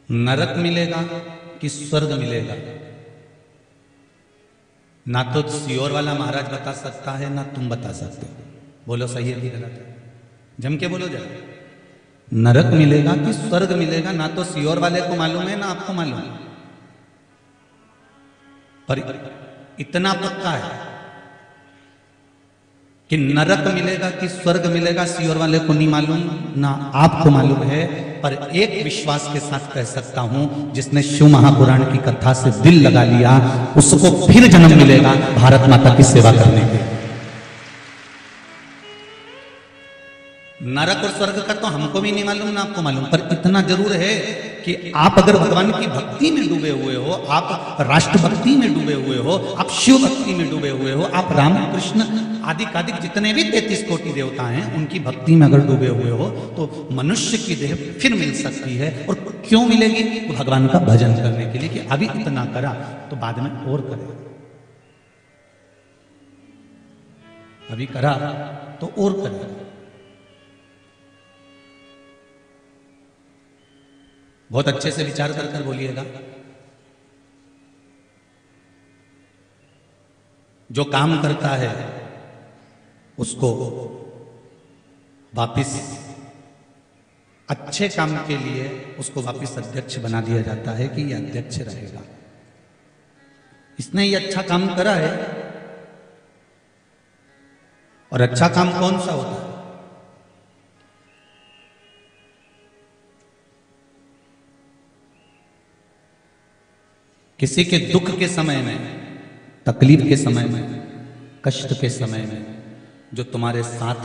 नरक मिलेगा कि स्वर्ग मिलेगा, ना तो सियोर वाला महाराज बता सकता है ना तुम बता सकते हो। बोलो सही है कि गलत है? जम के बोलो जरा। नरक मिलेगा कि स्वर्ग मिलेगा, ना तो सियोर वाले को मालूम है ना आपको मालूम है, पर इतना पक्का है कि नरक मिलेगा कि स्वर्ग मिलेगा सियोर वाले को नहीं मालूम ना आपको मालूम है। पर एक विश्वास के साथ कह सकता हूं, जिसने शिव महापुराण की कथा से दिल लगा लिया उसको फिर जन्म मिलेगा भारत माता की सेवा करने के। नरक और स्वर्ग का तो हमको भी नहीं मालूम ना आपको मालूम, पर इतना जरूर है कि आप अगर भगवान की भक्ति में डूबे हुए हो, आप राष्ट्र भक्ति में डूबे हुए हो, आप शिव भक्ति में डूबे हुए हो, आप राम कृष्ण आदि कादिक जितने भी 33 कोटि देवता हैं उनकी भक्ति में अगर डूबे हुए हो तो मनुष्य की देह फिर मिल सकती है। और क्यों मिलेगी? तो भगवान का भजन करने के लिए कि अभी इतना करा तो बाद में और करे, अभी करा तो और करे। बहुत अच्छे से विचार कर कर बोलिएगा। जो काम करता है उसको वापिस अच्छे काम के लिए उसको वापिस अध्यक्ष बना दिया जाता है कि यह अध्यक्ष रहेगा। इसने ये अच्छा काम करा है। और अच्छा काम कौन सा होता है? किसी के दुख के समय में, तकलीफ के समय में, कष्ट के समय में जो तुम्हारे साथ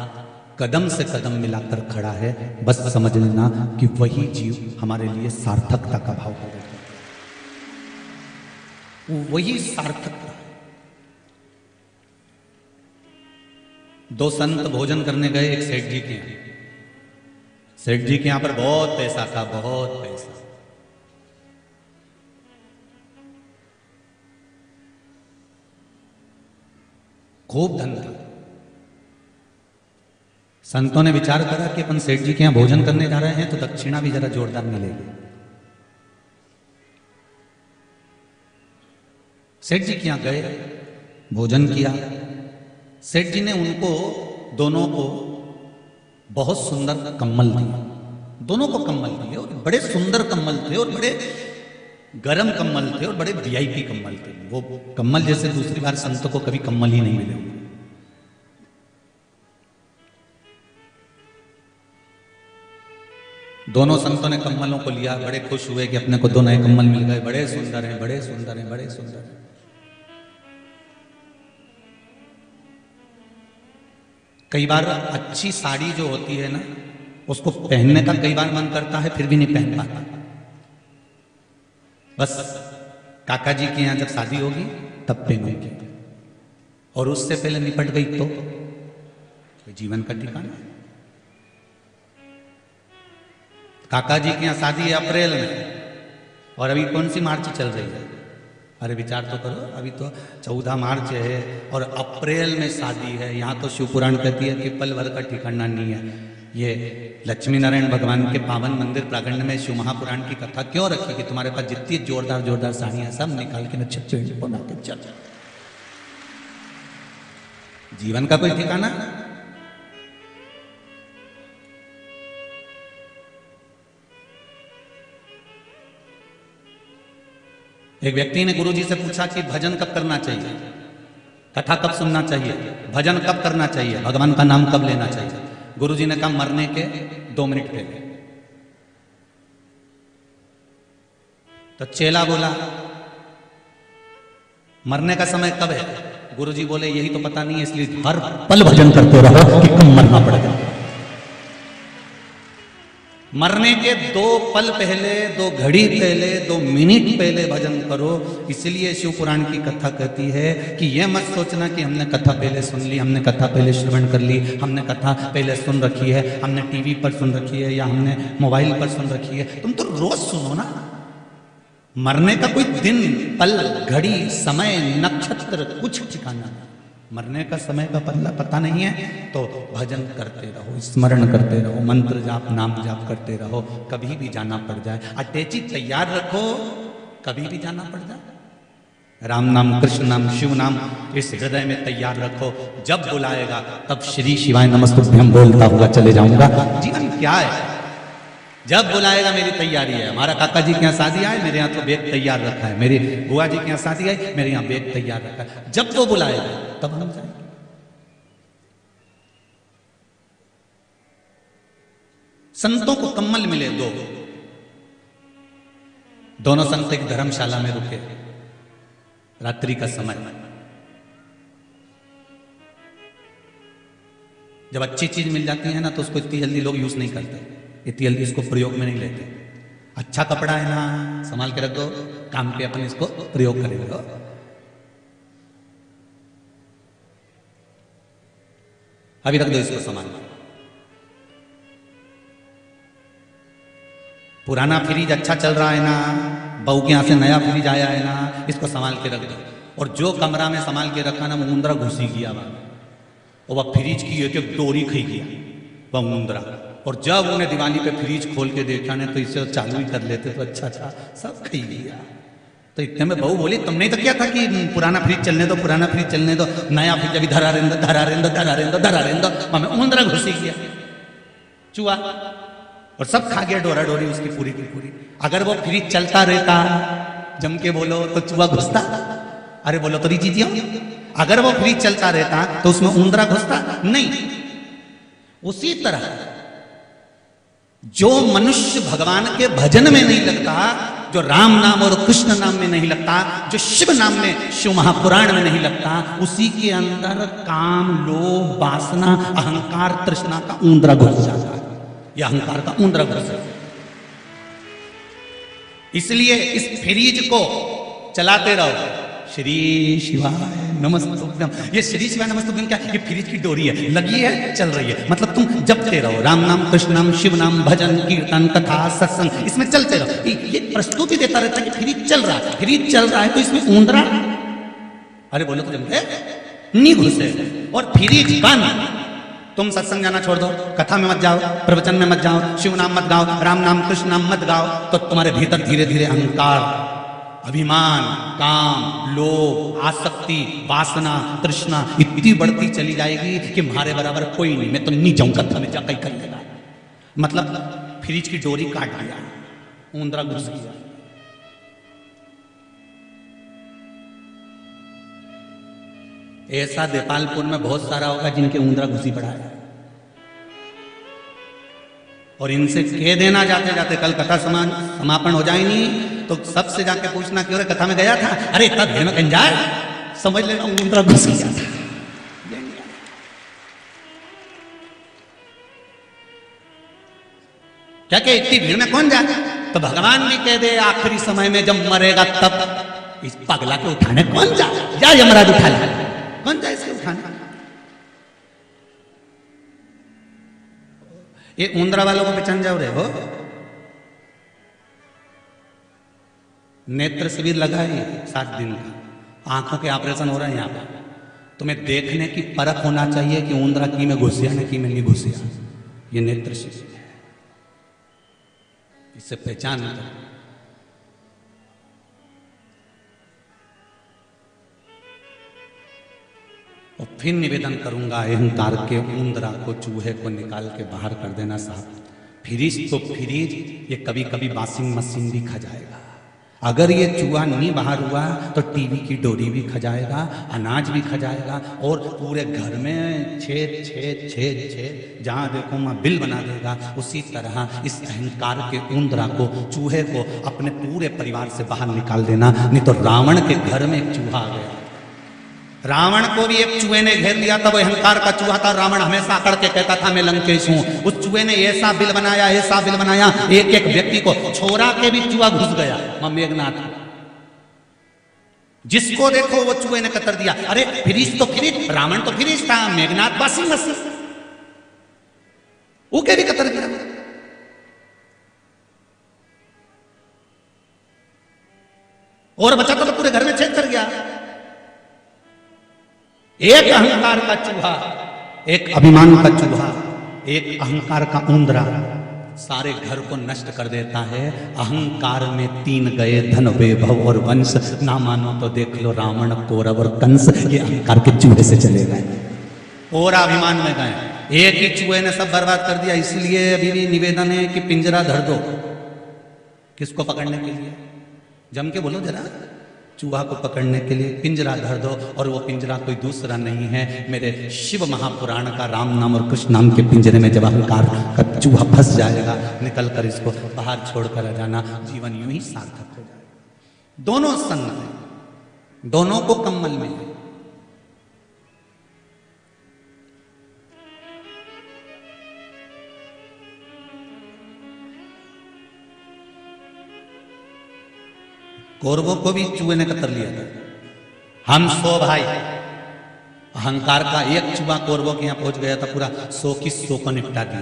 कदम से कदम मिलाकर खड़ा है, बस समझ लेना कि वही जीव हमारे लिए सार्थकता का भाव हो देता है। वही सार्थकता। दो संत भोजन करने गए एक सेठ जी के यहाँ। सेठ जी के यहां पर बहुत पैसा था, बहुत पैसा। खूब धन था। संतों ने विचार करा कि अपन सेठ जी के यहां भोजन करने जा रहे हैं तो दक्षिणा भी जरा जोरदार मिलेगी। सेठ जी के यहां गए, भोजन किया। सेठ जी ने उनको दोनों को बहुत सुंदर कम्बल दिए। दोनों को कम्बल दिए और बड़े सुंदर कम्बल थे और बड़े गरम कम्बल थे और बड़े वीआईपी कम्बल थे। वो कम्बल जैसे दूसरी बार संतों को कभी कम्बल ही नहीं मिले। दोनों संतों ने कम्बलों को लिया, बड़े खुश हुए कि अपने को दो नए कम्बल मिल गए। बड़े सुंदर हैं, बड़े सुंदर हैं, बड़े सुंदर हैं। कई बार अच्छी साड़ी जो होती है ना, उसको पहनने का कई बार मन करता है, फिर भी नहीं पहन पाता। बस काका जी के यहां जब शादी होगी तब पहनेंगे, और उससे पहले निपट गई तो जीवन का ठिकाना। काका जी के यहां शादी है अप्रैल में, और अभी कौन सी मार्च चल रही है? अरे विचार तो करो, अभी तो 14 मार्च है और अप्रैल में शादी है। यहाँ तो शिवपुराण कहती है कि पल भर का ठिकाना नहीं है। ये लक्ष्मी नारायण भगवान के पावन मंदिर प्रांगण में शिव महापुराण की कथा क्यों रखी कि तुम्हारे पास जितनी जोरदार जोरदार साड़ियां सब निकाल के नक्षत्र बना के चल। जीवन का कोई ठिकाना? एक व्यक्ति ने गुरुजी से पूछा कि भजन कब करना चाहिए, कथा कब सुनना चाहिए, भजन कब करना चाहिए, भगवान का नाम कब लेना चाहिए? गुरुजी ने कहा मरने के 2 मिनट पहले। तो चेला बोला मरने का समय कब है? गुरुजी बोले यही तो पता नहीं है, इसलिए हर पल भजन करते रहो कि कब मरना पड़ेगा। मरने के 2 पल पहले, 2 घड़ी पहले, 2 मिनट पहले भजन करो। इसलिए शिव पुराण की कथा कहती है कि यह मत सोचना कि हमने कथा पहले सुन ली, हमने कथा पहले श्रवण कर ली, हमने कथा पहले सुन रखी है, हमने टीवी पर सुन रखी है या हमने मोबाइल पर सुन रखी है। तुम तो रोज सुनो ना। मरने का कोई दिन, पल, घड़ी, समय, नक्षत्र कुछ ठिकाना नहीं। मरने का समय का पता नहीं है तो भजन करते रहो, स्मरण करते रहो, मंत्र जाप नाम जाप करते रहो, कभी भी जाना पड़ जाए अटैची तैयार रखो, कभी भी जाना पड़ जाए। राम नाम कृष्ण नाम शिव नाम इस हृदय में तैयार रखो, जब बुलाएगा तब श्री शिवाय नमस्तुभ्यं बोलता हुआ चले जाऊंगा। जीवन क्या है, जब बुलाएगा मेरी तैयारी है। हमारा काका जी के यहाँ शादी आए, मेरे यहाँ तो बैग तैयार रखा है। मेरे बुआ जी के यहाँ शादी आई, मेरे यहाँ बैग तैयार रखा है। जब वो बुलाएगा तब हम जाएंगे। संतों को कम्मल मिले दोनों संत एक धर्मशाला में रुके, रात्रि का समय। जब अच्छी चीज मिल जाती है ना तो उसको इतनी जल्दी लोग यूज नहीं करते, इतनी जल्दी इसको प्रयोग में नहीं लेते। अच्छा कपड़ा है ना, संभाल के रख दो, काम पे अपन इसको प्रयोग करेंगे। अभी रख दो इसको संभाल। पुराना फ्रिज अच्छा चल रहा है ना, बहू के यहां से नया फ्रिज आया है ना, इसको संभाल के रख दो। और जो कमरा में संभाल के रखा ना, वो मुंद्रा घुसी गया वहां, और वह फ्रिज की एक एक डोरी खी गया वह मुंद्रा। और जब उन्हें दिवाली पे फ्रिज खोल के देखा ने तो इसे चालू ही कर लेते तो अच्छा था, सब खी गया। तो इतने में बहू बोली, तुमने तो क्या था कि पुराना फ्रिज चलने दो, पुराना फ्रिज चलने दो, नया फ्रिज अभी धरा रेंदो धरा रेंदो धरा रेंदो धरा रेंदो। हमें मुंद्रा घुसी गया, चूहा, और सब खा गया डोरा डोरी उसकी पूरी की पूरी। अगर वो फ्रिज चलता रहता, जम के बोलो, तो चूहा घुसता? अरे बोलो तो जी, अगर वो फ्रिज चलता रहता तो उसमें उंदरा घुसता नहीं। उसी तरह जो मनुष्य भगवान के भजन में नहीं लगता, जो राम नाम और कृष्ण नाम में नहीं लगता, जो शिव नाम में, शिव महापुराण में नहीं लगता, उसी के अंदर काम, लोभ, वासना, अहंकार, तृष्णा का उंदरा घुस जाता है, या अहंकार का उंदरा घुस जाता है। इसलिए इस फ्रिज को चलाते रहो, श्री शिवाय नमस्तुभ्यं। ये श्री शिवाय नमस्तुभ्यं क्या, ये फ्रिज की डोरी है, लगी है, चल रही है। मतलब तुम जपते रहो, राम नाम कृष्ण नाम शिव नाम, भजन कीर्तन कथा सत्संग, इसमें चलते रहो। ये प्रस्तुति देता रहता है कि फ्रिज चल रहा है, फ्रिज चल रहा है तो इसमें उंदरा, अरे बोलो तो जमते नहीं घुसे। और फ्रिज बंद, तुम सत्संग जाना छोड़ दो, कथा में मत जाओ, प्रवचन में मत जाओ, शिव नाम मत गाओ, राम नाम कृष्ण नाम मत गाओ, तो तुम्हारे भीतर धीरे धीरे अहंकार, अभिमान, काम, लोभ, आसक्ति, वासना, तृष्णा इतनी बढ़ती चली जाएगी कि हमारे बराबर कोई नहीं, मैं तो नहीं जाऊं, कथा में जाकर कर लेगा। मतलब फ्रिज की डोरी काट दिया, उंदरा घुस गया। ऐसा देपालपुर में बहुत सारा होगा जिनके उंदरा घुसी पड़ा है, और इनसे कह देना जाते जाते कल कथा समापन हो जाए नहीं तो सबसे जाके पूछना क्यों रे कथा में गया था, अरे इतना भीड़ में कहीं जाए, समझ लेना उंदरा घुस गया था। क्या क्या इतनी भीड़ में कौन जाए? तो भगवान भी कह दे आखिरी समय में जब मरेगा तब इस पगला के उठाने कौन जाए? जा यमराज उठा ले, कौन जाए इसके उठाने? ये उंदरा वालों को पहचान जाओ रहे हो, नेत्र शिविर लगा है 7 दिन का, आंखों के ऑपरेशन हो रहे हैं यहाँ पर। तुम्हें देखने की परख होना चाहिए कि उंदरा की में घुसिया न की में नहीं घुसिया। ये नेत्र शिविर है, इससे पहचान करो। और फिर निवेदन करूंगा, अहंकार के उंदरा को, चूहे को निकाल के बाहर कर देना साहब। फ्रिज तो फ्रिज, ये कभी कभी वॉशिंग मशीन भी खा जाएगा। अगर ये चूहा नहीं बाहर हुआ तो टीवी की डोरी भी खा जाएगा, अनाज भी खा जाएगा, और पूरे घर में छेद छेद छेद छेद, जहाँ देखो वहाँ बिल बना देगा। उसी तरह इस अहंकार के उंदरा को, चूहे को अपने पूरे परिवार से बाहर निकाल देना, नहीं तो रावण के घर में एक चूहा आ गया। रावण को भी एक चूहे ने घेर लिया था, वो अहंकार का चूहा था। रावण हमेशा आकड़ के कहता था मैं लंकेश हूं। उस चूहे ने ऐसा बिल बनाया, ऐसा बिल बनाया, एक एक व्यक्ति को छोरा के भी चूहा घुस गया। मेघनाथ, जिसको देखो वो चूहे ने कतर दिया। अरे फ्रिज तो फ्रिज, रावण तो फ्रिज था, मेघनाथ वॉशिंग मशीन, वो के भी कतर दिया। और बचा तो पूरे घर में छेद कर गया। एक अहंकार का चूहा, एक अभिमान का चूहा, एक अहंकार का उंदरा सारे घर को नष्ट कर देता है। अहंकार में 3 गए धन वैभव और वंश, ना मानो तो देख लो रावण कौरव और कंस, ये अहंकार के चूहे से चले गए और अभिमान में गए। एक ही चूहे ने सब बर्बाद कर दिया। इसलिए अभी भी निवेदन है कि पिंजरा धर दो। किसको पकड़ने के लिए? जम के बोलो जरा। चूहा को पकड़ने के लिए पिंजरा धर दो, और वो पिंजरा कोई दूसरा नहीं है, मेरे शिव महापुराण का राम नाम और कृष्ण नाम के पिंजरे में जब अहंकार का चूहा फंस जाएगा, निकल कर इसको बाहर छोड़कर आ जाना, जीवन यूं ही सार्थक हो जाएगा। दोनों सन्न है, दोनों को कम्मल में है। कौरवों को भी चूहे ने कतर लिया था। हम 100 भाई, अहंकार का एक चूहा कौरवों के यहां पहुंच गया था, पूरा 100 की 100 को निपटा दिया।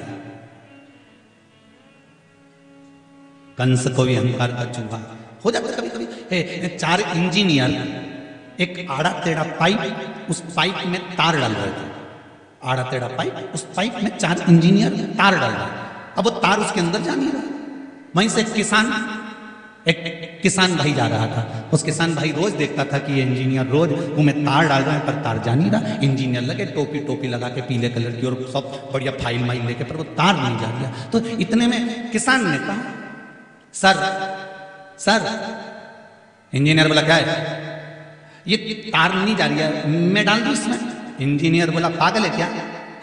कंस को भी अहंकार का चूहा हो जाता कभी कभी। 4 इंजीनियर एक आड़ा टेढ़ा पाइप, उस पाइप में तार डाल रहे थे। आड़ा टेढ़ा पाइप, उस पाइप में 4 इंजीनियर तार डाल रहे। अब वो तार उसके अंदर जा नहीं रहा। वहीं से एक किसान भाई जा रहा था। उस किसान भाई रोज देखता था कि ये इंजीनियर रोज उन्हें तार डाल रहे हैं, पर तार जा नहीं रहा। इंजीनियर लगे टोपी लगा के पीले कलर की और सब बढ़िया फाइल माइल लेके, पर वो तार नहीं जा रहा। तो इतने में किसान ने कहा, सर। इंजीनियर बोला क्या है? ये तार नहीं जा रही है, मैं डाल दूं इसमें। इंजीनियर बोला पागल है क्या?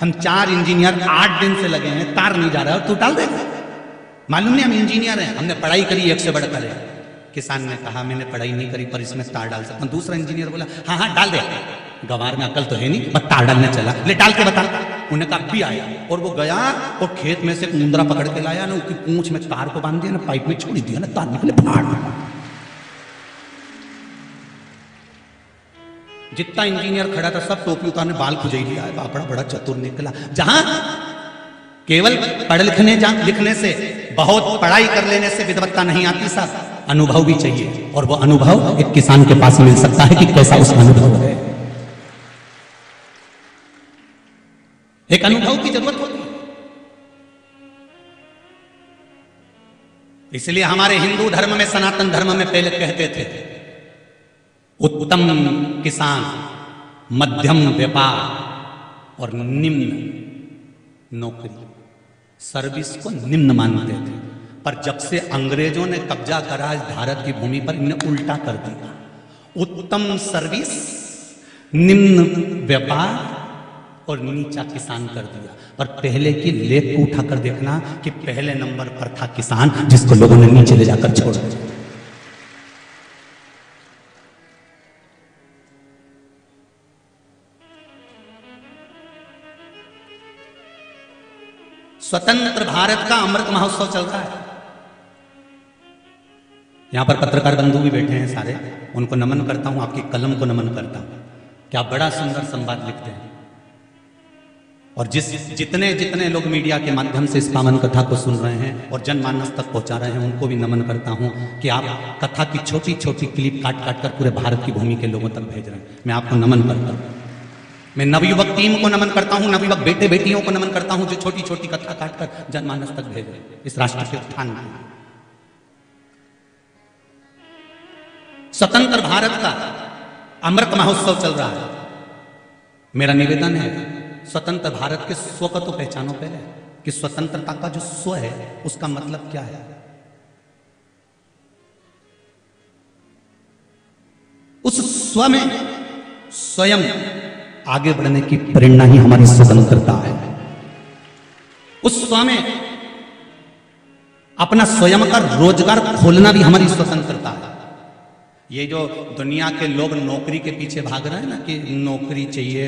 हम 4 इंजीनियर 8 दिन से लगे हैं, तार नहीं जा रहा है, तू डाल देगा? मालूम नहीं हम इंजीनियर हैं, हमने पढ़ाई करी 1 से बढ़कर है। किसान ने कहा मैंने पढ़ाई नहीं करी, पर इसमें तार डाल सकता हूं। दूसरा इंजीनियर बोला हाँ डाल दे। गंवार में अकल तो है नहीं, बस तार डालने चला, ले डाल के बता। उन्हें कहा भी आया, और वो गया और खेत में से मुंदरा पकड़ के लाया ना, उसकी पूंछ में तार को बांध दिया ना, पाइप में छोड़ दिया ना, तार निकले फाड़। जितना इंजीनियर खड़ा था सब टोपी उतारने, बाल खुजई लिया। बापड़ा बड़ा चतुर निकला। जहां केवल पढ़ लिखने से, बहुत पढ़ाई कर लेने से विद्वत्ता नहीं आती साहब, अनुभव भी चाहिए। और वो अनुभव एक किसान के पास मिल सकता है कि कैसा उसका अनुभव है। एक अनुभव की जरूरत होती है। इसलिए हमारे हिंदू धर्म में, सनातन धर्म में पहले कहते थे उत्तम किसान, मध्यम व्यापार और निम्न नौकरी। सर्विस को निम्न मानते थे, पर जब से अंग्रेजों ने कब्जा करा इस भारत की भूमि पर, इन्हें उल्टा कर दिया। उत्तम सर्विस, निम्न व्यापार और नीचा किसान कर दिया। पर पहले की लेख को उठाकर देखना कि पहले नंबर पर था किसान, जिसको लोगों ने नीचे ले जाकर छोड़ दिया। स्वतंत्र भारत का अमृत महोत्सव चल रहा है। यहां पर पत्रकार बंधु भी बैठे हैं सारे, उनको नमन करता हूं, आपकी कलम को नमन करता हूं। क्या बड़ा सुंदर संवाद लिखते हैं। और जितने लोग मीडिया के माध्यम से इस पावन कथा को सुन रहे हैं और जनमानस तक पहुंचा रहे हैं, उनको भी नमन करता हूं कि आप कथा की छोटी छोटी क्लिप काट काट कर पूरे भारत की भूमि के लोगों तक भेज रहे हैं। मैं आपको नमन करता हूं। मैं नवयुवक टीम को नमन करता हूं, नवयुवक बेटे बेटियों को नमन करता हूं, जो छोटी छोटी कथा काटकर जनमानस तक भेज रहे हैं इस राष्ट्र के उत्थान के। स्वतंत्र भारत का अमृत महोत्सव चल रहा है। मेरा निवेदन है, स्वतंत्र भारत के स्व को तो पहचानो पहले, कि स्वतंत्रता का जो स्व है उसका मतलब क्या है। उस स्व में स्वयं आगे बढ़ने की प्रेरणा ही हमारी स्वतंत्रता है। उस स्व में अपना स्वयं का रोजगार खोलना भी हमारी स्वतंत्रता है। ये जो दुनिया के लोग नौकरी के पीछे भाग रहे हैं ना, कि नौकरी चाहिए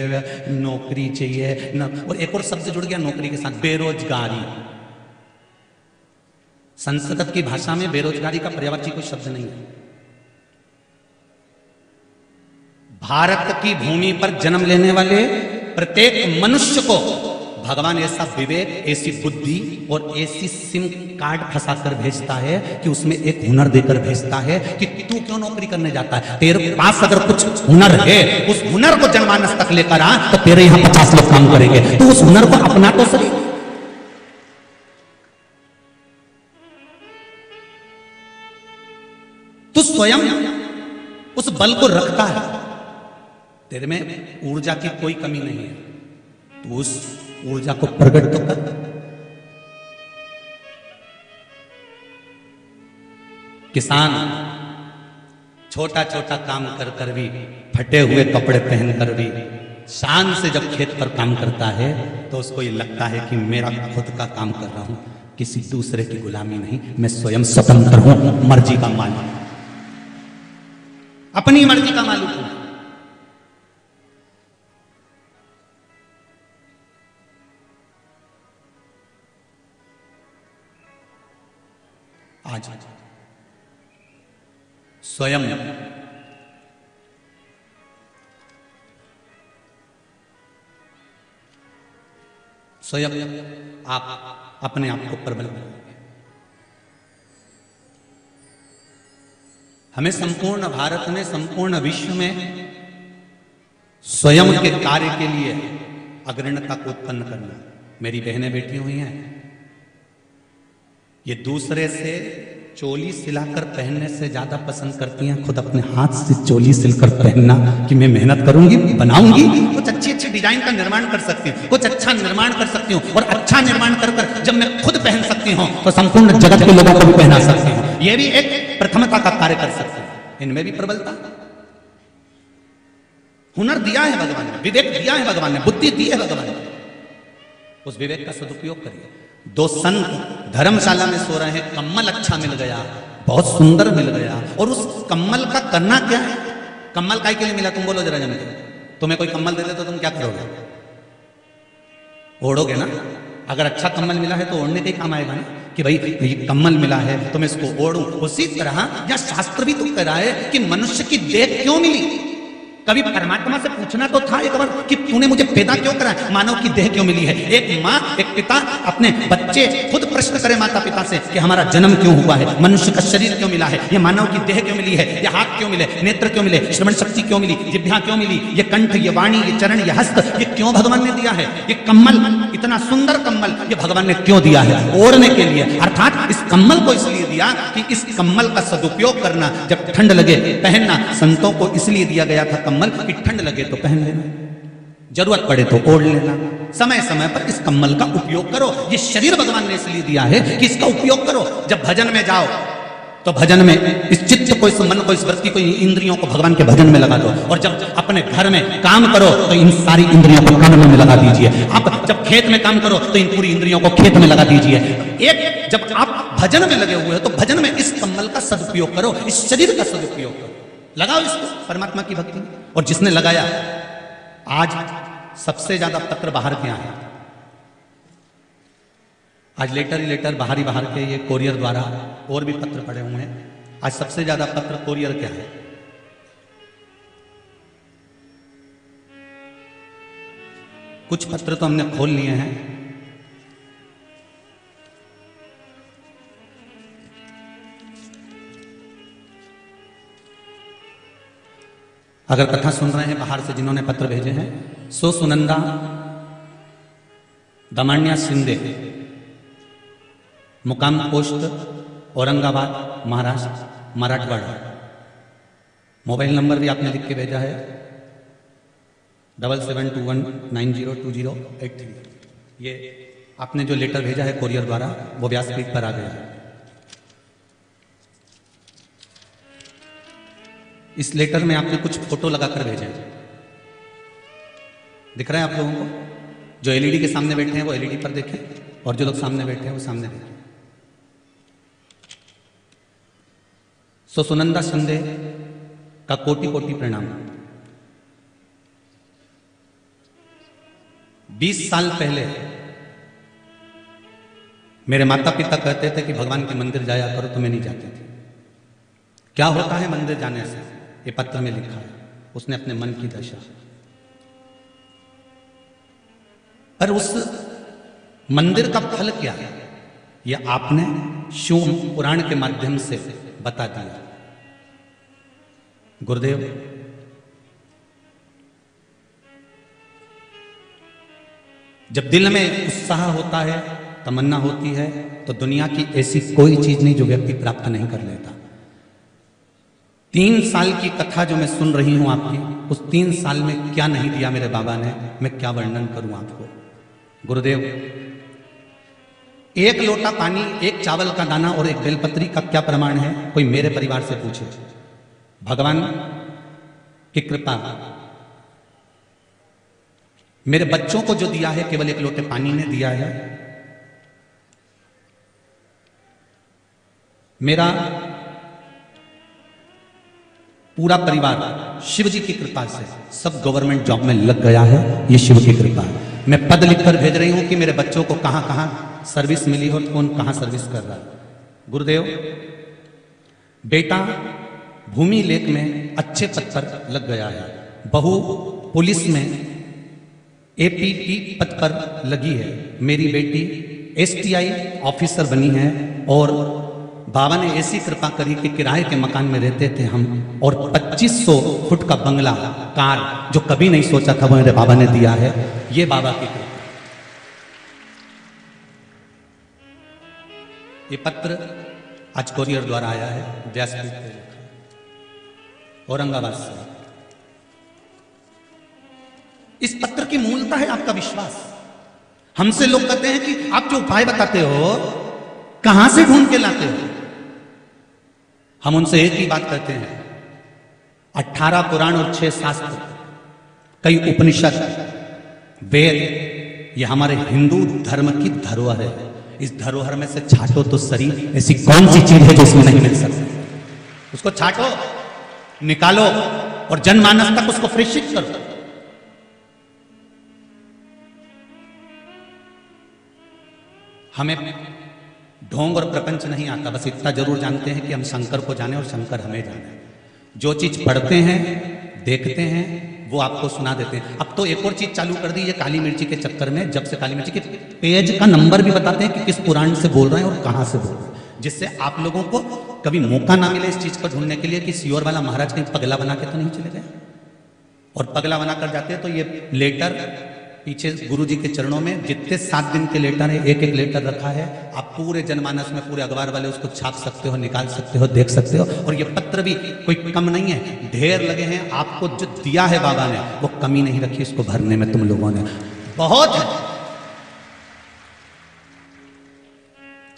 नौकरी चाहिए और एक और शब्द जुड़ गया नौकरी के साथ, बेरोजगारी। संस्कृत की भाषा में बेरोजगारी का पर्यायवाची कोई शब्द नहीं है। भारत की भूमि पर जन्म लेने वाले प्रत्येक मनुष्य को भगवान ऐसा विवेक, ऐसी बुद्धि और ऐसी सिम कार्ड फंसा कर भेजता है कि उसमें एक हुनर देकर भेजता है कि तू क्यों नौकरी करने जाता है, तेरे पास अगर कुछ हुनर है उस हुनर को जनमानस तक लेकर आ तो तेरे यहां 50 लोग काम करेंगे, तो उस हुनर को अपना तो सही। तू स्वयं उस बल को रखता है, तेरे में ऊर्जा की कोई कमी नहीं है, तो उस ऊर्जा को प्रकट तो कर। किसान छोटा छोटा काम कर कर भी, फटे हुए कपड़े पहन कर भी शान से जब खेत पर काम करता है तो उसको ये लगता है कि मेरा खुद का काम कर रहा हूं, किसी दूसरे की गुलामी नहीं, मैं स्वयं स्वतंत्र हूं, मर्जी का मालिक, अपनी मर्जी का मालिक हूं। आज स्वयं आप अपने आप को प्रबल बनाएंगे। हमें संपूर्ण भारत में, संपूर्ण विश्व में स्वयं के कार्य के लिए अग्रणता को उत्पन्न करना। मेरी बहनें बैठी हुई हैं, ये दूसरे से चोली सिलाकर पहनने से ज्यादा पसंद करती हैं खुद अपने हाथ से चोली सिलकर पहनना, कि मैं मेहनत करूंगी, बनाऊंगी, कुछ अच्छी अच्छी डिजाइन का निर्माण कर सकती हूँ, कुछ अच्छा निर्माण कर सकती हूँ, और अच्छा निर्माण कर कर जब मैं खुद पहन सकती हूँ तो संपूर्ण जगत के लोगों को भी पहना सकती हूँ। यह भी एक प्रथमता का कार्य कर सकती हूँ। इनमें भी प्रबलता, हुनर दिया है भगवान ने, विवेक दिया है भगवान ने, बुद्धि दी है भगवान ने, उस विवेक का सदुपयोग करिए। दो संत धर्मशाला में सो रहे हैं, कम्बल अच्छा मिल गया, बहुत सुंदर मिल गया, और उस कम्बल का करना क्या है? कम्बल काय के लिए मिला, तुम बोलो जरा जमे। तुम्हें कोई कम्बल दे दे तो तुम क्या करोगे? ओढ़ोगे ना। अगर अच्छा कम्बल मिला है तो ओढ़ने के काम आएगा ना, कि भाई ये कम्बल मिला है तो मैं इसको ओढ़ूं। उसी तरह या शास्त्र भी तो कह रहा है कि मनुष्य की देह क्यों मिली। कभी परमात्मा से पूछना तो था एक बार कि तूने मुझे पैदा क्यों करा, मानव की देह क्यों मिली है। एक माँ, एक पिता, अपने बच्चे खुद प्रश्न करे माता पिता से कि हमारा जन्म क्यों हुआ है, मनुष्य का शरीर क्यों मिला है, ये मानव की देह क्यों मिली है, ये हाथ क्यों मिले, नेत्र क्यों मिले, श्रवण शक्ति क्यों मिली, जिह्वा क्यों मिली, ये कंठ, ये वाणी, ये चरण, ये हस्त, ये क्यों भगवान ने दिया है। ये कम्बल, इतना सुंदर कम्बल ये भगवान ने क्यों दिया है? ओढ़ने के लिए। अर्थात इस कम्बल को इसलिए दिया कि इस कम्बल का सदुपयोग करना, जब ठंड लगे पहनना। संतों को इसलिए दिया गया था कम्बल कि ठंड लगे तो पहन लेना, जरूरत पड़े तो ओढ़ लेना, समय समय पर इस कम्बल का उपयोग करो। ये शरीर भगवान ने इसलिए दिया है कि इसका उपयोग करो। जब भजन में जाओ तो भजन में इस चित्त को, इस मन को, इस वृत्ति को, इंद्रियों को भगवान के भजन में लगा दो। और जब अपने घर में काम करो तो इन सारी इंद्रियों को काम में लगा दीजिए। आप जब खेत में काम करो तो इन पूरी इंद्रियों को खेत में लगा दीजिए। एक जब आप भजन में लगे हुए हो तो भजन में इस कम्बल का सदुपयोग करो, इस शरीर का सदुपयोग करो, लगाओ इसको परमात्मा की भक्ति में। और जिसने लगाया, आज सबसे ज्यादा पत्र बाहर के आए, आज लेटर ही लेटर बाहर के ये कोरियर द्वारा, और भी पत्र पड़े हुए हैं। आज सबसे ज्यादा पत्र कोरियर क्या है? कुछ पत्र तो हमने खोल लिए हैं, अगर कथा सुन रहे हैं बाहर से जिन्होंने पत्र भेजे हैं, सो सुनंदा दमान्या सिंधे, मुकाम post Aurangabad Maharashtra, Marathwada. Mobile number भी आपने लिख के भेजा है 7721902083। ये आपने जो लेटर भेजा है कोरियर द्वारा वो व्यासपीठ पर आ गया है। इस लेटर में आपने कुछ फोटो लगाकर भेजे हैं, दिख रहा है आप लोगों को? जो एलईडी के सामने बैठे हैं वो एलईडी पर देखें, और जो लोग सामने बैठे हैं वो सामने देखें। सो सुनंदा सिंधे का कोटि कोटि प्रणाम। 20 साल पहले मेरे माता पिता कहते थे कि भगवान के मंदिर जाया करो, तो मैं नहीं जाती थी। क्या होता है मंदिर जाने से, ये पत्र में लिखा है। उसने अपने मन की दशा, पर उस मंदिर का फल क्या है, यह आपने शिव पुराण के माध्यम से बता दिया। गुरुदेव, जब दिल में उत्साह होता है, तमन्ना होती है, तो दुनिया की ऐसी कोई चीज नहीं जो व्यक्ति प्राप्त नहीं कर लेता। 3 साल की कथा जो मैं सुन रही हूं आपकी, उस 3 साल में क्या नहीं दिया मेरे बाबा ने, मैं क्या वर्णन करूं आपको। गुरुदेव, 1 लोटा पानी, 1 चावल का दाना और 1 बेलपत्री का क्या प्रमाण है, कोई मेरे परिवार से पूछे। भगवान की कृपा, मेरे बच्चों को जो दिया है केवल 1 लोटे पानी ने दिया है। मेरा पूरा परिवार शिव जी की कृपा से सब गवर्नमेंट जॉब में लग गया है, ये शिव की कृपा है। मैं पद लिखकर भेज रही हूं कि मेरे बच्चों को कहां कहां सर्विस मिली और कौन कहां सर्विस कर रहा है। गुरुदेव, बेटा भूमि लेख में अच्छे पद पर लग गया है, बहू पुलिस में एपीपी पद पर लगी है, मेरी बेटी एसटीआई ऑफिसर बनी है, और बाबा ने ऐसी कृपा करी कि किराए के मकान में रहते थे हम, और 2500 फुट का बंगला, कार, जो कभी नहीं सोचा था वो मेरे बाबा ने दिया है। ये बाबा की कृपा। ये पत्र आज कोरियर द्वारा आया है, व्यासपीठ पे लिखा है, औरंगाबाद से। इस पत्र की मूलता है आपका विश्वास। हमसे लोग कहते हैं कि आप जो उपाय बताते हो कहां से ढूंढ के लाते हो। हम उनसे एक ही बात कहते हैं, 18 पुराण और 6 शास्त्र, कई उपनिषद, वेद, ये हमारे हिंदू धर्म की धरोहर है। इस धरोहर में से छाटो तो सही, ऐसी कौन सी चीज है जो इसमें नहीं मिल सकती। उसको छाटो, निकालो और जनमानस तक उसको प्रेषित करो। हमें ढोंग और प्रपंच नहीं आता, बस इतना जरूर जानते हैं कि हम शंकर को जाने और शंकर हमें जाने। जो चीज पढ़ते हैं, देखते हैं, वो आपको सुना देते हैं। अब तो एक और चीज चालू कर दी, ये काली मिर्ची के चक्कर में, जब से काली मिर्ची के पेज का नंबर भी बताते हैं कि किस पुराण से बोल रहे हैं और कहां से बोल रहे हैं, जिससे आप लोगों को कभी मौका ना मिले इस चीज को ढूंढने के लिए कि सियोर वाला महाराज कहीं पगला बना के तो नहीं चले गए। और पगला बना कर जाते हैं तो ये लेटर पीछे गुरु जी के चरणों में, जितने 7 दिन के लेटर है, एक एक लेटर रखा है। आप पूरे जनमानस में, पूरे अखबार वाले उसको छाप सकते हो, निकाल सकते हो, देख सकते हो। और ये पत्र भी कोई कम नहीं है, ढेर लगे हैं। आपको जो दिया है बाबा ने वो कमी नहीं रखी इसको भरने में, तुम लोगों ने बहुत है।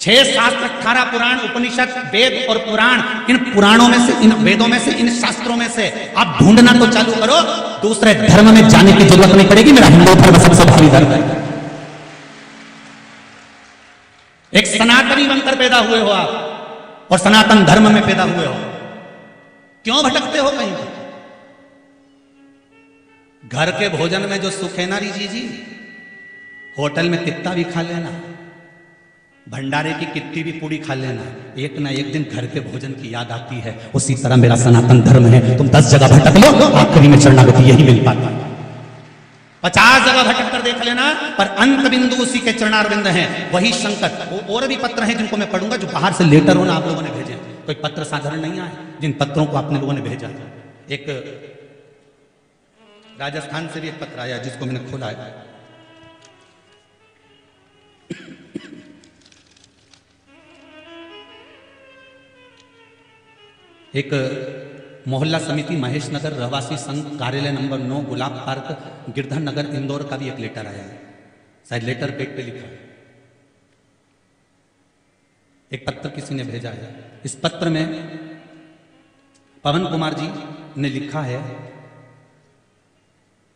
6 शास्त्र, 18 पुराण, उपनिषद, वेद और पुराण, इन पुराणों में से, इन वेदों में से, इन शास्त्रों में से आप ढूंढना तो चालू करो। दूसरे धर्म में जाने की जरूरत नहीं पड़ेगी। मेरा हिंदू धर्म सबसे भारी धर्म है। एक सनातनी बनकर पैदा हुए हो आप और सनातन धर्म में पैदा हुए हो, क्यों भटकते हो कहीं? घर के भोजन में जो सुख है ना रीजी जी, होटल में कितना भी खा लेना, भंडारे की कितनी भी पूरी खा लेना, एक ना एक दिन घर के भोजन की याद आती है। उसी तरह मेरा सनातन धर्म है। तुम 10 जगह भटक लो, आखिरी में शरणागति यही मिल पाती है। 50 जगह भटक कर देख लेना, पर अंत बिंदु उसी के चरणारविंद हैं, वही शंकर। और भी पत्र हैं जिनको मैं पढ़ूंगा, जो बाहर से लेटर हो ना आप लोगों ने भेजे, कोई पत्र साधारण नहीं आए, जिन पत्रों को आपने लोगों ने भेजा। एक राजस्थान से भी एक पत्र आया जिसको मैंने खोला है। एक मोहल्ला समिति महेश नगर रहवासी संघ कार्यालय नंबर 9 गुलाब पार्क गिरधर नगर इंदौर का भी एक लेटर आया है। शायद लेटर पेट पे लिखा है। एक पत्र किसी ने भेजा है। इस पत्र में पवन कुमार जी ने लिखा है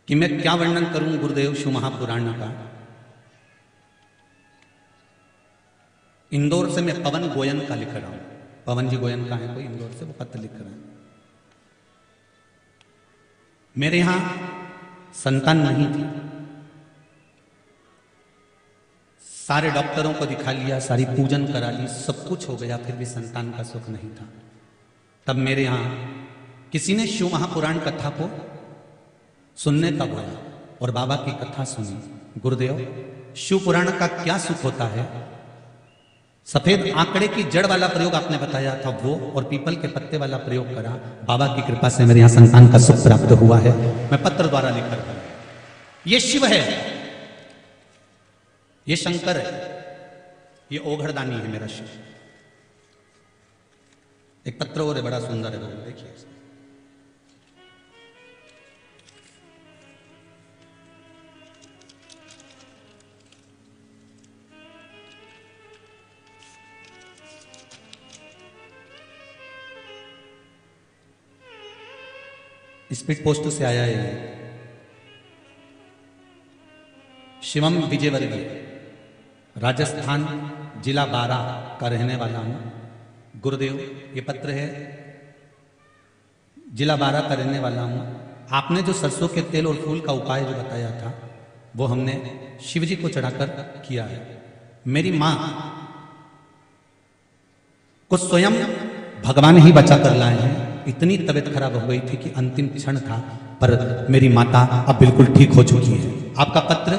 कि मैं क्या वर्णन करूं गुरुदेव शिव महापुराण का। इंदौर से मैं पवन गोयन का लिख रहा हूं। पवन जी गोयन का है कोई इंदौर से, वो पत्र लिख रहे हैं। मेरे यहां संतान नहीं थी, सारे डॉक्टरों को दिखा लिया, सारी पूजन करा ली, सब कुछ हो गया, फिर भी संतान का सुख नहीं था। तब मेरे यहां किसी ने शिव महापुराण कथा को सुनने का बोला और बाबा की कथा सुनी। गुरुदेव शिव पुराण का क्या सुख होता है? सफेद आंकड़े की जड़ वाला प्रयोग आपने बताया था वो, और पीपल के पत्ते वाला प्रयोग करा। बाबा की कृपा से मेरे यहां संतान का सुख प्राप्त हुआ है। मैं पत्र द्वारा लिखकर था। ये शिव है, ये शंकर है, ये ओघड़दानी है मेरा शिव। एक पत्र और है, बड़ा सुंदर है, वो देखिए। स्पीड पोस्ट से आया है। शिवम विजयवर्गीय, राजस्थान जिला बारा का रहने वाला हूं। गुरुदेव, ये पत्र है, जिला बारा का रहने वाला हूं। आपने जो सरसों के तेल और फूल का उपाय जो बताया था वो हमने शिव जी को चढ़ाकर किया है। मेरी मां को स्वयं भगवान ही बचा कर लाए हैं। इतनी तबीयत खराब हो गई थी कि अंतिम क्षण था, पर मेरी माता अब बिल्कुल ठीक हो चुकी है। आपका पत्र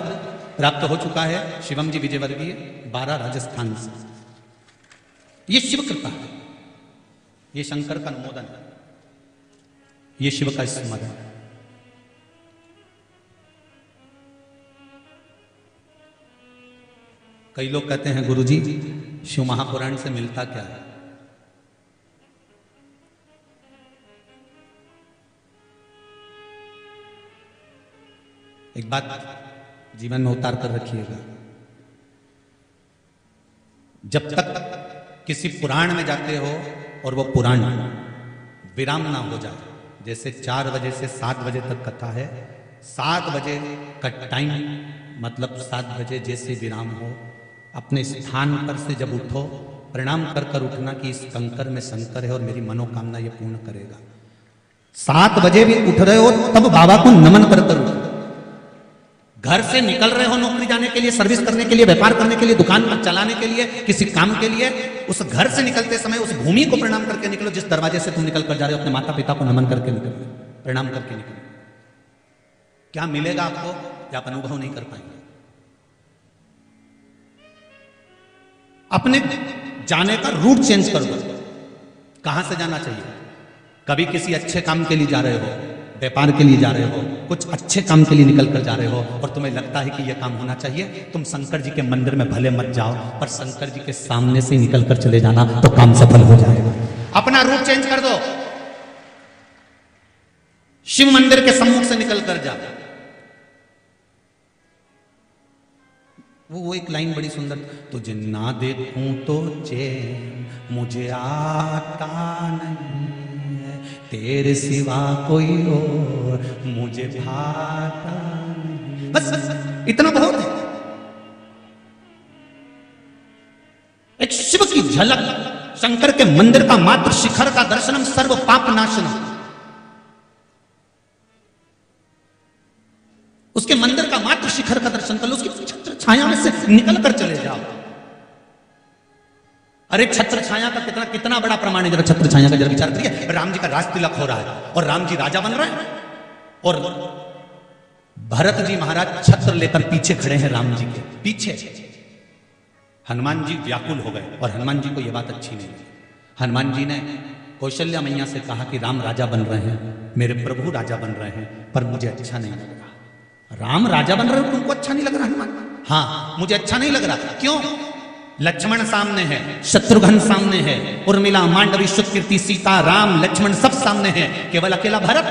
प्राप्त हो चुका है। शिवम जी विजयवर्गीय, 12 राजस्थान से। ये शिव कृपा है, ये शंकर का अनुमोदन है, ये शिव का स्मरण। कई लोग कहते हैं गुरुजी शिव महापुराण से मिलता क्या है? एक बात जीवन में उतार कर रखिएगा, जब तक किसी पुराण में जाते हो और वो पुराण विराम ना हो जाए, जैसे 4 बजे से 7 बजे तक कथा है, 7 बजे का टाइम मतलब 7 बजे जैसे विराम हो, अपने स्थान पर से जब उठो, प्रणाम कर कर उठना कि इस कंकर में शंकर है और मेरी मनोकामना ये पूर्ण करेगा। 7 बजे भी उठ रहे हो तब बाबा को नमन कर कर उठो। घर से निकल रहे हो नौकरी जाने के लिए, सर्विस करने के लिए, व्यापार करने के लिए, दुकान चलाने के लिए, किसी काम के लिए, उस घर से निकलते समय उस भूमि को प्रणाम करके निकलो जिस दरवाजे से तुम निकल कर जा रहे हो। अपने माता पिता को नमन करके निकलो, प्रणाम करके निकलो। क्या मिलेगा आपको या आप अनुभव नहीं कर पाएंगे। अपने जाने का रूट चेंज कर दो। कहां से जाना चाहिए? कभी किसी अच्छे काम के लिए जा रहे हो, व्यापार के लिए जा रहे हो, कुछ अच्छे काम के लिए निकल कर जा रहे हो और तुम्हें लगता है कि यह काम होना चाहिए, तुम शंकर जी के मंदिर में भले मत जाओ, पर शंकर जी के सामने से निकल कर चले जाना तो काम सफल हो जाएगा। अपना रूट चेंज कर दो, शिव मंदिर के सम्मुख से निकल कर जाओ। वो एक लाइन बड़ी सुंदर, तुझे ना देखूं तो चैन मुझे आता नहीं, तेरे सिवा कोई और मुझे भाता नहीं। बस इतना बहुत है। एक शिव की झलक, शंकर के मंदिर का मात्र शिखर का दर्शनम सर्व पाप नाशनम। उसके मंदिर का मात्र शिखर का दर्शन कर लो, उसकी छत्र छाया में से निकल कर चले जाओ। अरे छत्र छाया का कितना बड़ा प्रमाण है। जरा छत्र छाया का जरा विचार करिए। राम जी का राज तिलक हो रहा है और राम जी राजा बन रहे हैं और भरत जी महाराज छत्र लेकर पीछे खड़े हैं, राम जी के पीछे। हनुमान जी व्याकुल हो गए और हनुमान जी को यह बात अच्छी नहीं लगी। हनुमान जी ने कौशल्या मैया से कहा कि राम राजा बन रहे हैं, मेरे प्रभु राजा बन रहे हैं, पर मुझे अच्छा नहीं लग रहा। राम राजा बन रहे हो, तुमको अच्छा नहीं लग रहा हनुमान? हाँ, मुझे अच्छा नहीं लग रहा। क्यों? लक्ष्मण सामने है, शत्रुघ्न सामने है, उर्मिला, मांडवी, सुकीर्ति, सीता, राम, लक्ष्मण सब सामने है, केवल अकेला भरत,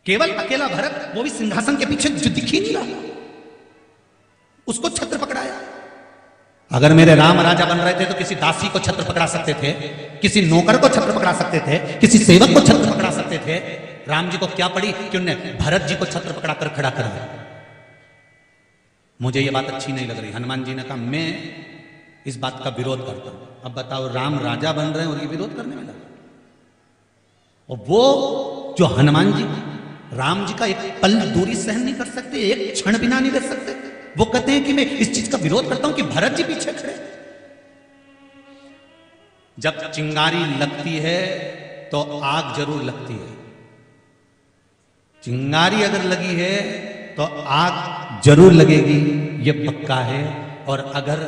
केवल अकेला भरत, वो भी सिंहासन के पीछे जो दिख ही नहीं रहा, उसको छत्र पकड़ाया। अगर मेरे राम राजा बन रहे थे तो किसी दासी को छत्र पकड़ा सकते थे, किसी नौकर को छत्र पकड़ा सकते थे, किसी सेवक को छत्र पकड़ा सकते थे। राम जी को क्या पड़ी कि उन्होंने भरत जी को छत्र पकड़ा कर खड़ा कर दिया। मुझे ये बात अच्छी नहीं लग रही। हनुमान जी ने कहा मैं इस बात का विरोध करता हूं। अब बताओ, राम राजा बन रहे हैं और ये विरोध करने में लगा। और वो जो हनुमान जी राम जी का एक पल दूरी सहन नहीं कर सकते, एक क्षण बिना नहीं रह सकते, वो कहते हैं कि मैं इस चीज का विरोध करता हूं कि भरत जी पीछे खड़े। जब चिंगारी लगती है तो आग जरूर लगती है। चिंगारी अगर लगी है तो आग जरूर लगेगी, ये पक्का है। और अगर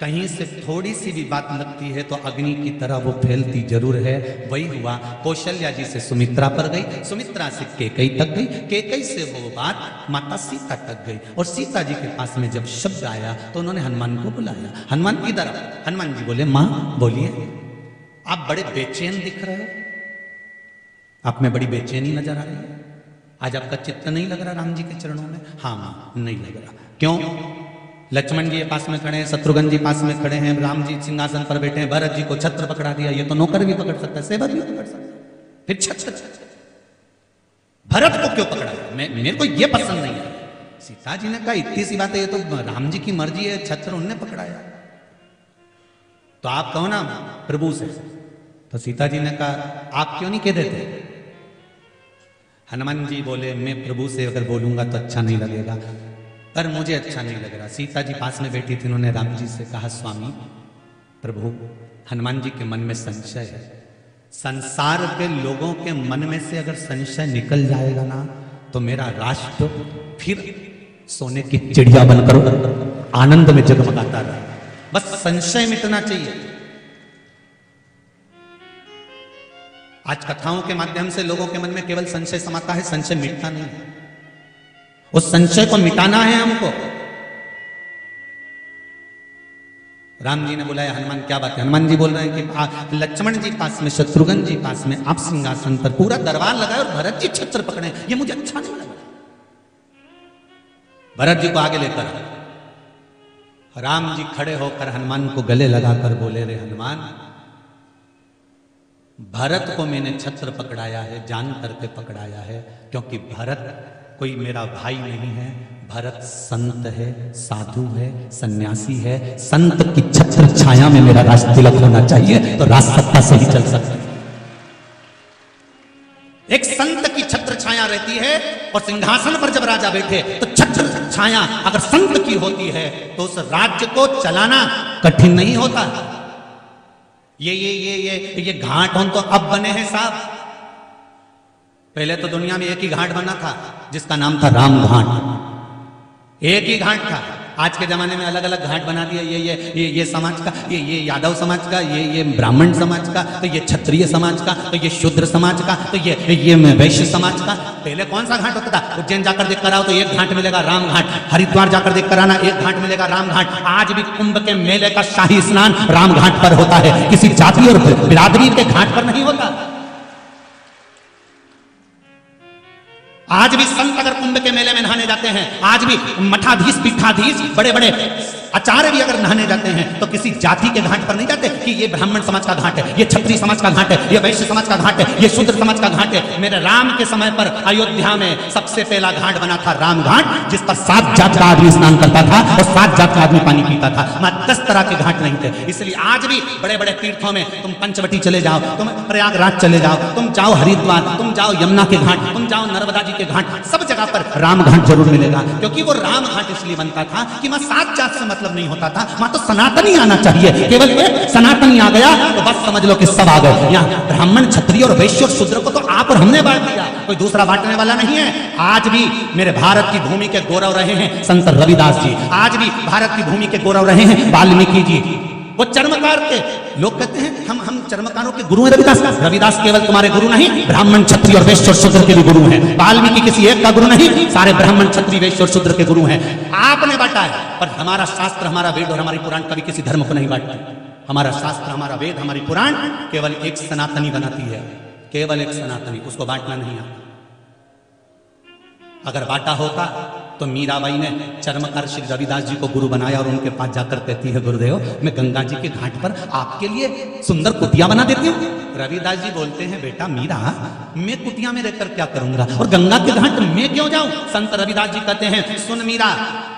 कहीं से थोड़ी सी भी बात लगती है तो अग्नि की तरह वो फैलती जरूर है। वही हुआ, कौशल्या जी से सुमित्रा पर गई, सुमित्रा से केकई तक गई, केकई से वो बात माता सीता तक गई। और सीता जी के पास में जब शब्द आया तो उन्होंने हनुमान को बुलाया, हनुमान की तरफ। हनुमान जी बोले, माँ बोलिए, आप बड़े बेचैन दिख रहे हो, आप में बड़ी बेचैनी नजर आ रही है, आज आपका चित्त नहीं लग रहा राम जी के चरणों में? हाँ माँ, नहीं लग रहा। क्यों? लक्ष्मण जी पास में खड़े हैं, शत्रुघ्न जी पास में खड़े हैं, राम जी सिंहासन पर बैठे हैं, भरत जी को छत्र पकड़ा दिया, ये तो नौकर भी पकड़ सकता है, सेवक भी पकड़ सकता है, फिर छत्र भरत को क्यों पकड़ा? मेरे को ये पसंद नहीं है। सीता जी ने कहा, इतनी सी बात है, ये तो राम जी की मर्जी है, छत्र उनने पकड़ाया, तो आप कहो ना प्रभु से। तो सीता जी ने कहा, आप क्यों नहीं कह देते? हनुमान जी बोले, मैं प्रभु से अगर बोलूंगा तो अच्छा नहीं लगेगा, पर मुझे अच्छा नहीं लग रहा। सीता जी पास में बैठी थी, उन्होंने राम जी से कहा, स्वामी प्रभु, हनुमान जी के मन में संशय है, संसार के लोगों के मन में से अगर संशय निकल जाएगा ना तो मेरा राष्ट्र फिर सोने की चिड़िया बनकर आनंद में जगमगाता रहा। बस संशय मिटना चाहिए। आज कथाओं के माध्यम से लोगों के मन में केवल संशय समाता है, संशय मिटता नहीं है। उस संशय को मिटाना है हमको। राम जी ने बुलाया, हनुमान क्या बात है? हनुमान जी बोल रहे हैं कि लक्ष्मण जी पास में, शत्रुघ्न जी पास में, आप सिंहासन पर, पूरा दरबार लगाए और भरत जी छत्र पकड़े, ये मुझे अच्छा नहीं लगा। भरत जी को आगे लेकर राम जी खड़े होकर हनुमान को गले लगाकर बोले, रे हनुमान, भरत को मैंने छत्र पकड़ाया है, जान करके पकड़ाया है, क्योंकि भरत कोई मेरा भाई नहीं है, भरत संत है, साधु है, सन्यासी है। संत की छत्र छाया में मेरा राज तिलक होना चाहिए, तो राज सत्ता से ही चल सकता है। एक संत की छत्र छाया रहती है, और सिंहासन पर जब राजा बैठे तो छत्र छाया अगर संत की होती है तो उस राज्य को चलाना कठिन नहीं होता। ये घाट हम तो अब बने हैं साहब, पहले तो दुनिया में एक ही घाट बना था जिसका नाम था राम घाट, एक ही घाट था। आज के जमाने में अलग अलग घाट बना दिया, ये समाज का, ये यादव समाज का, ये ब्राह्मण समाज का, तो ये क्षत्रिय समाज का, तो ये शूद्र समाज का, तो ये वैश्य समाज का। पहले कौन सा घाट होता था? उज्जैन जाकर देख कर आओ तो एक घाट मिलेगा राम घाट, हरिद्वार जाकर देख कर आना एक घाट मिलेगा राम घाट। आज भी कुंभ के मेले का शाही स्नान राम घाट पर होता है, किसी जाति और बिरादरी के घाट पर नहीं होता। आज भी संत अगर कुंभ के मेले में नहाने जाते हैं, आज भी मठाधीश, पीठाधीश, बड़े बड़े आचार्य भी अगर नहाने जाते हैं तो किसी जाति के घाट पर नहीं जाते कि ये ब्राह्मण समाज का घाट है, ये क्षत्रिय समाज का घाट है, ये वैश्य समाज का घाट है, ये शूद्र समाज का घाट है। मेरे राम के समय पर अयोध्या में सबसे पहला घाट बना था राम घाट, जिस पर 7 जात का आदमी स्नान करता था और 7 जात का आदमी पानी पीता था। वहां 10 तरह के घाट नहीं थे। इसलिए आज भी बड़े बड़े तीर्थों में, तुम पंचवटी चले जाओ, तुम प्रयागराज चले जाओ, तुम जाओ हरिद्वार, तुम जाओ यमुना के घाट, तुम जाओ नर्मदा जी के घाट, सब जगह पर राम घाट जरूर मिलेगा। क्योंकि वो राम घाट इसलिए बनता था कि वहां 7 जात से मतलब नहीं होता था, वहां तो सनातनी आना चाहिए। केवल एक सनातनी आ गया तो बस समझ लो कि सब आ गए। यहाँ ब्राह्मण, क्षत्रिय और वैश्य और शूद्र को तो आप और हमने बांट दिया, कोई दूसरा बांटने वाला नहीं है। आज भी मेरे भारत की भूमि के गौरव रहे हैं संत रविदास जी, आज भी भारत की भूमि के गौरव रहे हैं वाल्मीकि जी। वो चर्मकार थे, लोग कहते हैं हम चर्मकारों के गुरु हैं रविदास। रविदास केवल तुम्हारे गुरु नहीं, ब्राह्मण, क्षत्रिय और वैश्य और शूद्र के भी गुरु हैं। वाल्मीकि किसी एक का गुरु नहीं, सारे ब्राह्मण, क्षत्रिय, वैश्य और शूद्र के गुरु हैं। आपने बांटा है, पर हमारा शास्त्र, हमारा वेद और हमारी पुराण कभी किसी धर्म को नहीं बांटती। हमारा शास्त्र, हमारा वेद, हमारी पुराण केवल एक सनातनी बनाती है, केवल एक सनातनी, उसको बांटना नहीं आता। अगर बांटा होता तो मीराबाई ने चर्मकार श्री रविदास जी को गुरु बनाया और उनके पास जाकर कहती है, गुरुदेव मैं गंगा जी के घाट पर आपके लिए सुंदर कुटिया बना देती हूँ। रविदास जी बोलते हैं, बेटा मीरा, मैं कुटिया में रहकर क्या करूंगा और गंगा के घाट मैं क्यों जाऊं? संत रविदास जी कहते हैं, सुन मीरा,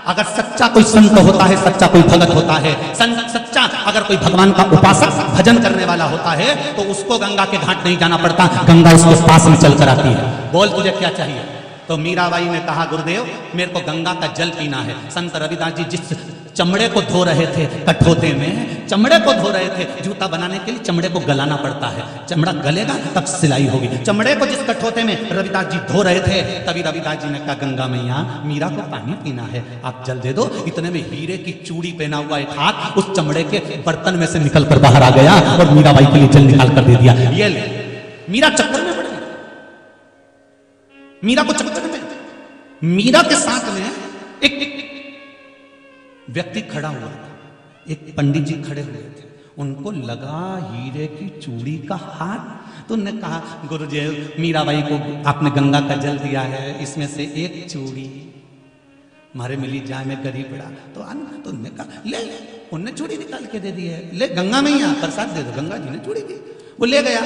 अगर सच्चा कोई संत होता है, सच्चा कोई भगत होता है, सच्चा अगर कोई भगवान का उपासक, भजन करने वाला होता है तो उसको गंगा के घाट नहीं जाना पड़ता, गंगा उसके पास में चल कर आती है। बोल तुझे क्या चाहिए? तो मीराबाई ने कहा, गुरुदेव मेरे को गंगा का जल पीना है। संत रविदास जी जिस चमड़े को धो रहे थे कठोते में, चमड़े को धो रहे थे। जूता बनाने के लिए चमड़े को गलाना पड़ता है, चमड़ा गलेगा तब सिलाई होगी। चमड़े को जिस कठोते में रविदास जी धो रहे थे, तभी रविदास जी ने कहा गंगा मैया मीरा को पानी पीना है, आप जल दे दो। इतने में हीरे की चूड़ी पहना हुआ एक हाथ उस चमड़े के बर्तन में से निकल कर बाहर आ गया और मीराबाई के लिए जल निकाल कर दे दिया। ये मीरा चक्कर में पड़ गई, मीरा को चक्कर में। मीरा के साथ में एक व्यक्ति खड़ा हुआ था, एक पंडित जी खड़े हुए थे, उनको लगा हीरे की चूड़ी का हाथ। तो उन्होंने कहा गुरुदेव मीराबाई को आपने गंगा का जल दिया है, इसमें से एक चूड़ी मारे मिली जाए, मैं गरीब पड़ा तो आना। तो उन्होंने कहा ले, उनने चूड़ी निकाल के दे दी है, ले गंगा मैया प्रसाद दे दो। गंगा जी ने चूड़ी दी, वो ले गया।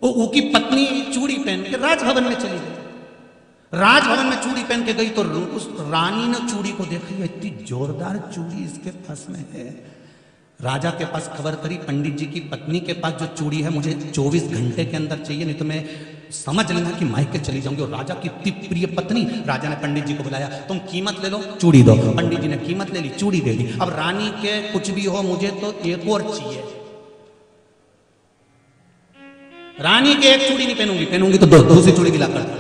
वो उसकी पत्नी चूड़ी पहन के राजभवन में चली गई। राजभवन में चूड़ी पहन के गई तो उस रानी ने चूड़ी को देखा, इतनी जोरदार चूड़ी इसके पास में है। राजा के पास खबर करी, पंडित जी की पत्नी के पास जो चूड़ी है मुझे 24 घंटे के अंदर चाहिए, नहीं तो मैं समझ लेना कि मायके चली जाऊंगी। और राजा की इतनी प्रिय पत्नी, राजा ने पंडित जी को बुलाया, तुम कीमत ले लो चूड़ी दो। पंडित जी ने कीमत ले ली, चूड़ी दे दी। अब रानी के कुछ भी हो मुझे तो एक और चाहिए, रानी के एक चूड़ी नहीं पहनूंगी, पहनूंगी तो दूसरी चूड़ी भी ला कर दो।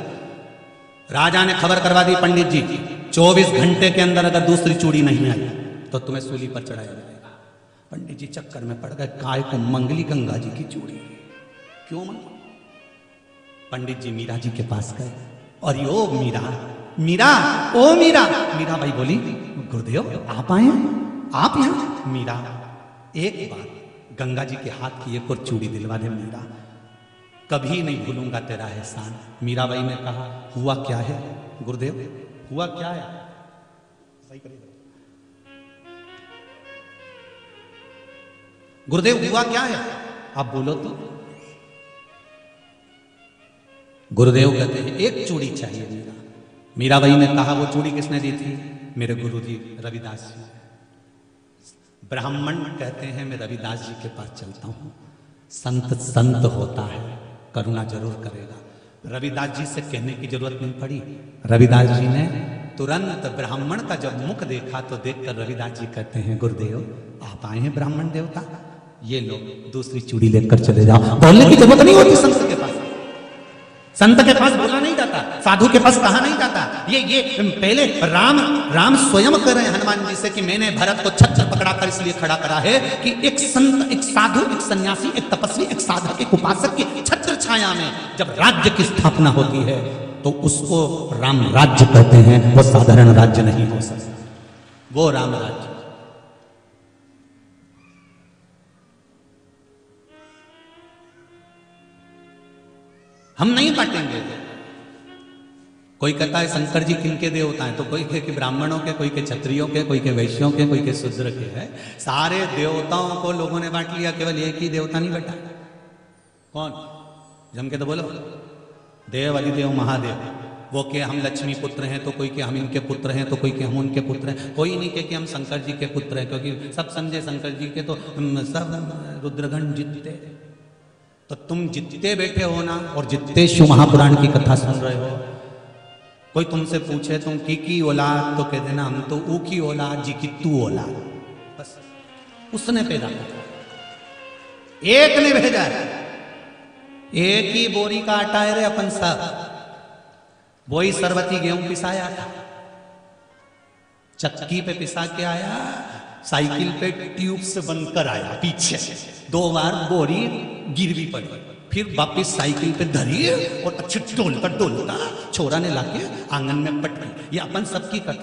राजा ने खबर करवा दी पंडित जी, 24 घंटे के अंदर अगर दूसरी चूड़ी नहीं आई तो तुम्हें सूली पर चढ़ाया जाएगा। पंडित जी चक्कर में पड़ गए, काय को मंगली गंगा जी की चूड़ी, क्यों मंगली? पंडित जी मीरा जी के पास गए और यो मीरा, मीरा, ओ मीरा। मीरा भाई बोली गुरुदेव आप आए, आप यहां? मीरा एक बार गंगा जी के हाथ की एक और चूड़ी दिलवा दे मीरा, कभी नहीं भूलूंगा तेरा एहसान। मीराबाई ने कहा हुआ क्या है गुरुदेव, हुआ क्या है? गुरुदेव हुआ क्या है, आप बोलो तो। गुरुदेव कहते हैं एक चूड़ी चाहिए मीरा। मीराबाई ने कहा वो चूड़ी किसने दी थी? मेरे गुरुजी रविदास जी। ब्राह्मण कहते हैं मैं रविदास जी के पास चलता हूं, संत संत होता है, करुणा जरूर करेगा। रविदास जी से कहने की जरूरत नहीं पड़ी, रविदास जी ने तुरंत ब्राह्मण का जब मुख देखा तो देखकर रविदास जी कहते हैं गुरुदेव आप आए हैं ब्राह्मण देवता, ये लो दूसरी चूड़ी लेकर चले जाओ। बोलने की जरूरत नहीं होती संत के पास, संत के पास बोला नहीं जाता, साधु के पास कहा नहीं जाता। ये पहले राम स्वयं कह रहे हैं हनुमान जी से कि मैंने भरत को छत्र पकड़ाकर इसलिए खड़ा करा है कि एक संत, एक साधु, एक सन्यासी, एक तपस्वी, एक साधक, एक उपासक की छत्र छाया में जब राज्य की स्थापना होती है तो उसको राम राज्य कहते हैं। वो साधारण राज्य नहीं हो सकता, वो राम राज्य। हम नहीं बांटेंगे। कोई कहता है शंकर जी किनके देवता हैं, तो कोई कहे कि ब्राह्मणों के, कोई के क्षत्रियों के, कोई के वैश्यों के, कोई के शूद्र के है। सारे देवताओं को लोगों ने बांट लिया, केवल एक ही देवता नहीं बैठा। कौन? जम के तो बोलो, देव अधिदेव महादेव। वो के हम लक्ष्मी पुत्र हैं, तो कोई के हम इनके पुत्र हैं, तो कोई के हम उनके पुत्र हैं। कोई नहीं के कि हम शंकर जी के पुत्र हैं, क्योंकि सब समझे शंकर जी के तो सब रुद्रगण जीतते। तो तुम जितते बैठे हो ना और जितते शिव महापुराण की कथा सुन रहे हो, कोई तुमसे पूछे तुम की औलाद, तो कह देना हम तो ऊ की औलाद जी की तू औलाद। बस उसने पैदा किया, एक ने भेजा है। एक ही बोरी का आटा है रे अपन सब, वही सरबती गेहूं पिसाया था, चक्की पे पिसा के आया, साइकिल पे ट्यूब से बनकर आया, पीछे 2 बार बोरी गिरवी पड़ी, फिर वापिस साइकिल पे धरी और अच्छे डोलता छोरा ने लाके आंगन में पटकी। ये अपन सबकी कथा है।